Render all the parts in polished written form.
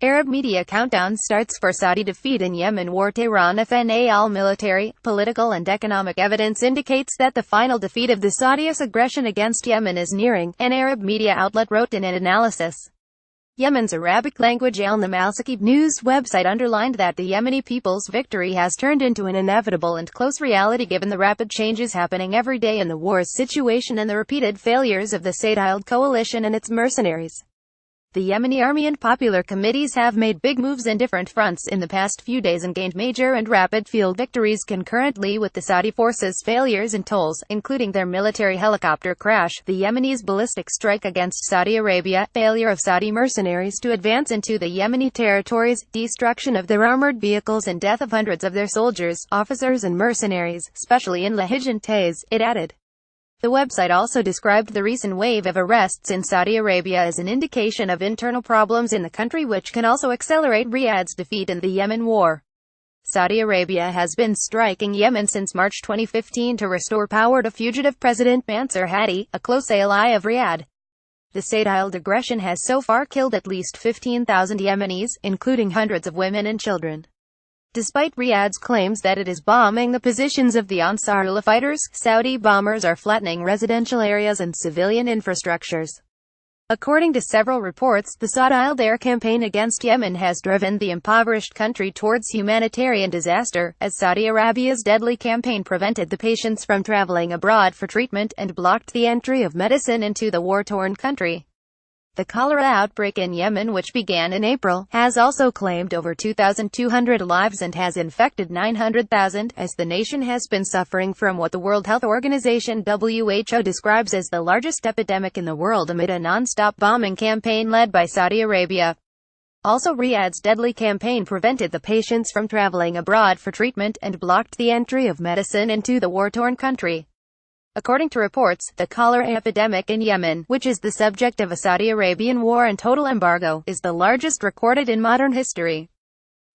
Arab media countdown starts for Saudi defeat in Yemen war. Tehran FNAL military, political and economic evidence indicates that the final defeat of the Saudi's aggression against Yemen is nearing, an Arab media outlet wrote in an analysis. Yemen's Arabic language Al-Namalsaki news website underlined that the Yemeni people's victory has turned into an inevitable and close reality given the rapid changes happening every day in the war's situation and the repeated failures of the Saudi coalition and its mercenaries. The Yemeni army and popular committees have made big moves in different fronts in the past few days and gained major and rapid field victories concurrently with the Saudi forces' failures and tolls, including their military helicopter crash, the Yemenis' ballistic strike against Saudi Arabia, failure of Saudi mercenaries to advance into the Yemeni territories, destruction of their armored vehicles and death of hundreds of their soldiers, officers and mercenaries, especially in Lahij and Taiz, it added. The website also described the recent wave of arrests in Saudi Arabia as an indication of internal problems in the country which can also accelerate Riyadh's defeat in the Yemen war. Saudi Arabia has been striking Yemen since March 2015 to restore power to fugitive President Mansur Hadi, a close ally of Riyadh. The Saudi aggression has so far killed at least 15,000 Yemenis, including hundreds of women and children. Despite Riyadh's claims that it is bombing the positions of the Ansarullah fighters, Saudi bombers are flattening residential areas and civilian infrastructures. According to several reports, the Saudi air campaign against Yemen has driven the impoverished country towards humanitarian disaster, as Saudi Arabia's deadly campaign prevented the patients from traveling abroad for treatment and blocked the entry of medicine into the war-torn country. The cholera outbreak in Yemen, which began in April, has also claimed over 2,200 lives and has infected 900,000, as the nation has been suffering from what the World Health Organization (WHO) describes as the largest epidemic in the world amid a non-stop bombing campaign led by Saudi Arabia. Also, Riyadh's deadly campaign prevented the patients from traveling abroad for treatment and blocked the entry of medicine into the war-torn country. According to reports, the cholera epidemic in Yemen, which is the subject of a Saudi Arabian war and total embargo, is the largest recorded in modern history.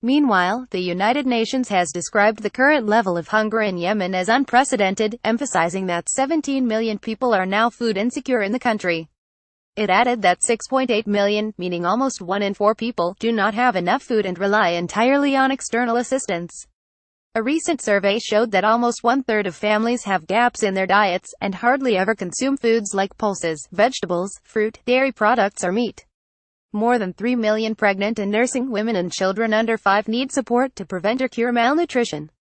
Meanwhile, the United Nations has described the current level of hunger in Yemen as unprecedented, emphasizing that 17 million people are now food insecure in the country. It added that 6.8 million, meaning almost 1 in 4 people, do not have enough food and rely entirely on external assistance. A recent survey showed that almost one-third of families have gaps in their diets, and hardly ever consume foods like pulses, vegetables, fruit, dairy products or meat. More than 3 million pregnant and nursing women and children under 5 need support to prevent or cure malnutrition.